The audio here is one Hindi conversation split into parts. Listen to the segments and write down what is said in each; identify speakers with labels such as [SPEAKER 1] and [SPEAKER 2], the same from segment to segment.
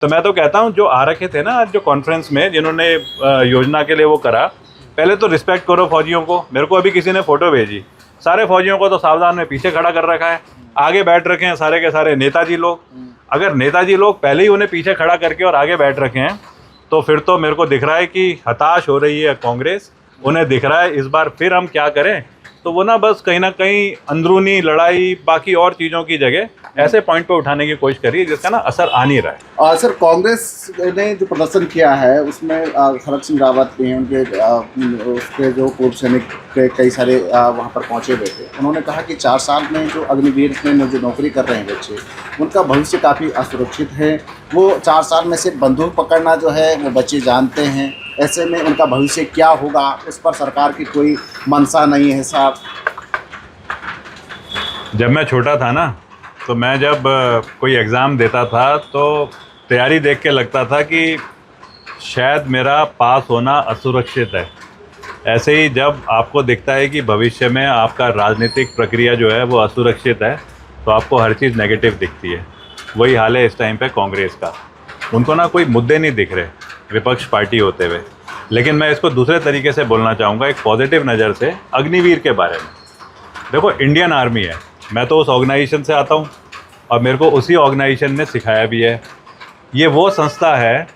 [SPEAKER 1] तो मैं तो कहता हूँ जो आ रखे थे ना आज जो कॉन्फ्रेंस में जिन्होंने योजना के लिए वो करा, पहले तो रिस्पेक्ट करो फौजियों को। मेरे को अभी किसी ने फ़ोटो भेजी, सारे फौजियों को तो सावधान में पीछे खड़ा कर रखा है, आगे बैठ रखे हैं सारे के सारे नेताजी लोग। अगर नेताजी लोग पहले ही उन्हें पीछे खड़ा करके और आगे बैठ रखे हैं तो फिर तो मेरे को दिख रहा है कि हताश हो रही है कांग्रेस। उन्हें दिख रहा है इस बार फिर हम क्या करें, तो वो ना कहीं अंदरूनी लड़ाई बाकी और चीज़ों की जगह ऐसे पॉइंट पे उठाने की कोशिश करी जिसका ना असर आ नहीं रहा है।
[SPEAKER 2] सर, कांग्रेस ने जो प्रदर्शन किया है उसमें हरक सिंह रावत भी हैं, उनके उसके जो पूर्व सैनिक के कई सारे वहाँ पर पहुँचे हुए थे। उन्होंने कहा कि 4 साल में जो अग्निवीर में जो नौकरी कर रहे हैं बच्चे, उनका भविष्य काफ़ी असुरक्षित है। वो 4 साल में सिर्फ बंदूक पकड़ना जो है वो बच्चे जानते हैं, ऐसे में उनका भविष्य क्या होगा उस पर सरकार की कोई मंशा नहीं है साहब।
[SPEAKER 1] जब मैं छोटा था ना, तो मैं जब कोई एग्ज़ाम देता था तो तैयारी देख के लगता था कि शायद मेरा पास होना असुरक्षित है। ऐसे ही जब आपको दिखता है कि भविष्य में आपका राजनीतिक प्रक्रिया जो है वो असुरक्षित है तो आपको हर चीज़ नेगेटिव दिखती है। वही हाल है इस टाइम पे कांग्रेस का। उनको ना कोई मुद्दे नहीं दिख रहे विपक्ष पार्टी होते हुए। लेकिन मैं इसको दूसरे तरीके से बोलना चाहूँगा, एक पॉजिटिव नज़र से अग्निवीर के बारे में। देखो, इंडियन आर्मी है, मैं तो उस ऑर्गेनाइजेशन से आता हूँ और मेरे को उसी ऑर्गेनाइजेशन ने सिखाया भी है। ये वो संस्था है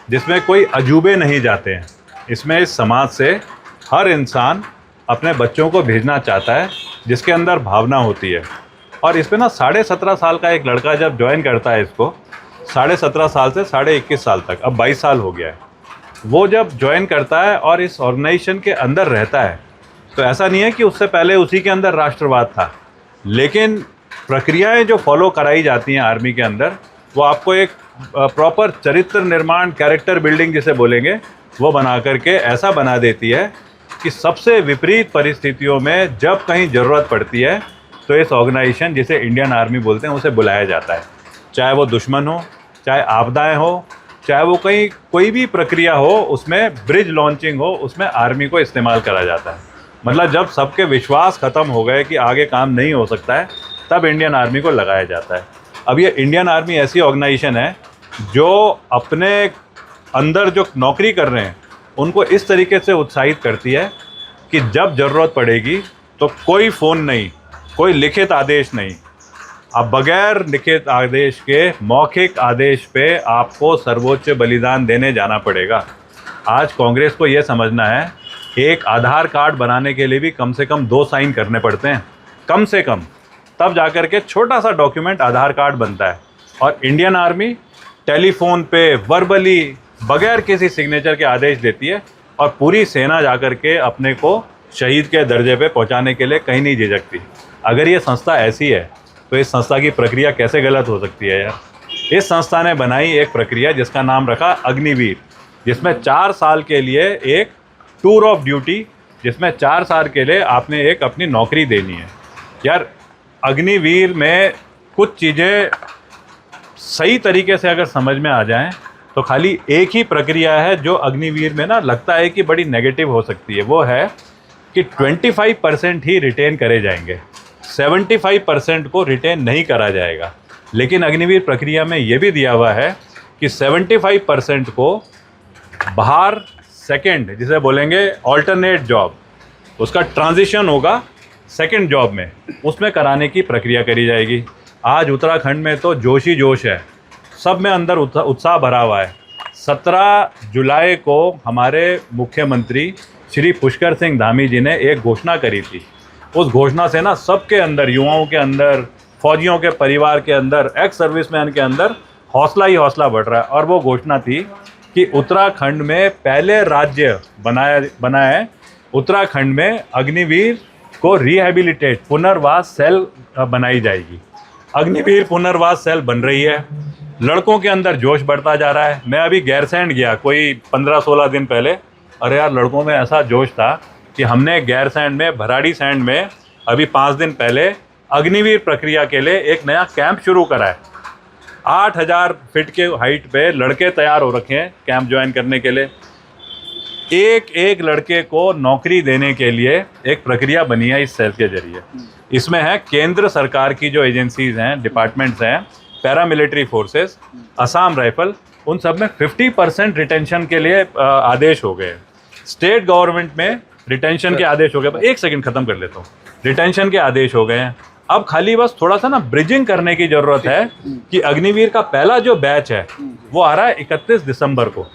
[SPEAKER 1] जिसमें कोई अजूबे नहीं जाते हैं। इसमें इस समाज से हर इंसान अपने बच्चों को भेजना चाहता है जिसके अंदर भावना होती है। और इसमें ना 17.5 साल का एक लड़का जब ज्वाइन करता है इसको, 17.5 साल से 21.5 साल तक, अब 22 साल हो गया है, वो जब ज्वाइन करता है और इस ऑर्गेनाइजेशन के अंदर रहता है तो ऐसा नहीं है कि उससे पहले उसी के अंदर राष्ट्रवाद था, लेकिन प्रक्रियाएं जो फॉलो कराई जाती हैं आर्मी के अंदर वो आपको एक प्रॉपर चरित्र निर्माण, कैरेक्टर बिल्डिंग जिसे बोलेंगे, वो बना करके ऐसा बना देती है कि सबसे विपरीत परिस्थितियों में जब कहीं ज़रूरत पड़ती है तो इस ऑर्गेनाइजेशन जिसे इंडियन आर्मी बोलते हैं उसे बुलाया जाता है। चाहे वो दुश्मन हो, चाहे आपदाएं हो, चाहे वो कहीं कोई भी प्रक्रिया हो, उसमें ब्रिज लॉन्चिंग हो, उसमें आर्मी को इस्तेमाल करा जाता है। मतलब जब सबके विश्वास ख़त्म हो गए कि आगे काम नहीं हो सकता है, तब इंडियन आर्मी को लगाया जाता है। अब ये इंडियन आर्मी ऐसी ऑर्गेनाइजेशन है जो अपने अंदर जो नौकरी कर रहे हैं उनको इस तरीके से उत्साहित करती है कि जब ज़रूरत पड़ेगी तो कोई फ़ोन नहीं, कोई लिखित आदेश नहीं, अब बगैर लिखित आदेश के मौखिक आदेश पे आपको सर्वोच्च बलिदान देने जाना पड़ेगा। आज कांग्रेस को ये समझना है, एक आधार कार्ड बनाने के लिए भी कम से कम 2 साइन करने पड़ते हैं, कम से कम, तब जाकर के छोटा सा डॉक्यूमेंट आधार कार्ड बनता है। और इंडियन आर्मी टेलीफोन पे वर्बली बगैर किसी सिग्नेचर के आदेश देती है और पूरी सेना जाकर के अपने को शहीद के दर्जे पे पहुंचाने के लिए कहीं नहीं झिझकती। अगर ये संस्था ऐसी है तो इस संस्था की प्रक्रिया कैसे गलत हो सकती है यार। इस संस्था ने बनाई एक प्रक्रिया जिसका नाम रखा अग्निवीर, जिसमें 4 साल के लिए एक टूर ऑफ ड्यूटी, जिसमें 4 साल के लिए आपने एक अपनी नौकरी देनी है। यार अग्निवीर में कुछ चीज़ें सही तरीके से अगर समझ में आ जाएं तो खाली एक ही प्रक्रिया है जो अग्निवीर में ना लगता है कि बड़ी नेगेटिव हो सकती है। वो है कि 25% ही रिटेन करे जाएंगे, 75% को रिटेन नहीं करा जाएगा। लेकिन अग्निवीर प्रक्रिया में ये भी दिया हुआ है कि 75% को बाहर सेकंड जिसे बोलेंगे ऑल्टरनेट जॉब, उसका ट्रांजिशन होगा सेकंड जॉब में, उसमें कराने की प्रक्रिया करी जाएगी। आज उत्तराखंड में तो जोश ही जोश है, सब में अंदर उत्साह भरा हुआ है। 17 जुलाई को हमारे मुख्यमंत्री श्री पुष्कर सिंह धामी जी ने एक घोषणा करी थी। उस घोषणा से ना सबके अंदर, युवाओं के अंदर, फौजियों के परिवार के अंदर, एक्स सर्विसमैन के अंदर हौसला ही हौसला बढ़ रहा है। और वो घोषणा थी कि उत्तराखंड में पहले राज्य बना है, उत्तराखंड में अग्निवीर को रिहेबिलिटेट, पुनर्वास सेल बनाई जाएगी। अग्निवीर पुनर्वास सेल बन रही है, लड़कों के अंदर जोश बढ़ता जा रहा है। मैं अभी गैरसैंण गया कोई 15-16 दिन पहले, अरे यार लड़कों में ऐसा जोश था कि हमने गैरसैंण में, भराड़ी सैंड में अभी 5 दिन पहले अग्निवीर प्रक्रिया के लिए एक नया कैंप शुरू करा है। 8000 फीट के हाइट पे लड़के तैयार हो रखे हैं कैंप ज्वाइन करने के लिए। एक लड़के को नौकरी देने के लिए एक प्रक्रिया बनी है इस सेल के जरिए। इसमें है केंद्र सरकार की जो एजेंसीज हैं, डिपार्टमेंट्स हैं, पैरामिलिट्री फोर्सेस, असम राइफल, उन सब में 50% रिटेंशन के लिए आदेश हो गए। स्टेट गवर्नमेंट में रिटेंशन के आदेश हो गए। एक सेकंड खत्म कर लेता हूँ। रिटेंशन के आदेश हो गए हैं। अब खाली बस थोड़ा सा ना ब्रिजिंग करने की जरूरत है कि अग्निवीर का पहला जो बैच है वो आ रहा है 31 दिसंबर को,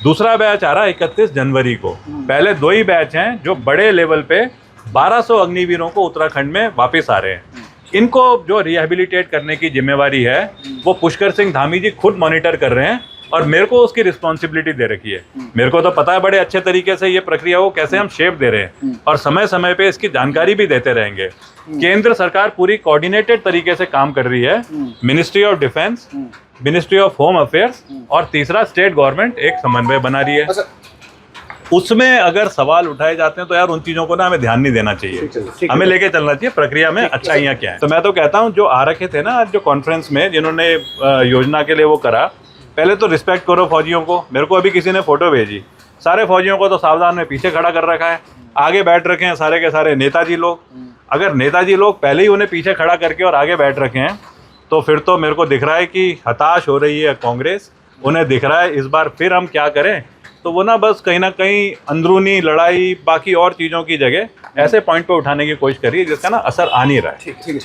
[SPEAKER 1] दूसरा बैच आ रहा है 31 जनवरी को। पहले 2 ही बैच हैं जो बड़े लेवल पे 1200 अग्निवीरों को उत्तराखंड में वापस आ रहे हैं। इनको जो रिहेबिलिटेट करने की जिम्मेवारी है वो पुष्कर सिंह धामी जी खुद मॉनिटर कर रहे हैं और मेरे को उसकी रिस्पॉन्सिबिलिटी दे रखी है। मेरे को तो पता है बड़े अच्छे तरीके से ये प्रक्रिया को कैसे हम शेप दे रहे हैं और समय समय पे इसकी जानकारी भी देते रहेंगे। केंद्र सरकार पूरी कोऑर्डिनेटेड तरीके से काम कर रही है। Ministry of defence, ministry of home affairs और तीसरा स्टेट गवर्नमेंट एक समन्वय बना रही है। उसमें अगर सवाल उठाए जाते हैं तो यार उन चीजों को ना हमें ध्यान नहीं देना चाहिए, हमें लेके चलना चाहिए प्रक्रिया में अच्छाइयाँ क्या है। तो मैं तो कहता हूँ जो आ रखे थे ना आज जो कॉन्फ्रेंस में जिन्होंने योजना के लिए वो करा, पहले तो रिस्पेक्ट करो फौजियों को। मेरे को अभी किसी ने फोटो भेजी, सारे फौजियों को तो सावधान में पीछे खड़ा कर रखा है, आगे बैठ रखे हैं सारे के सारे नेताजी लोग। अगर नेताजी लोग पहले ही उन्हें पीछे खड़ा करके और आगे बैठ रखे हैं तो फिर तो मेरे को दिख रहा है कि हताश हो रही है कांग्रेस। उन्हें दिख रहा है इस बार फिर हम क्या करें, तो वो ना बस कहीं ना कहीं अंदरूनी लड़ाई बाकी और चीज़ों की जगह ऐसे पॉइंट पे उठाने की कोशिश करिए जिसका ना असर आ नहीं रहा है।
[SPEAKER 2] ठीक है।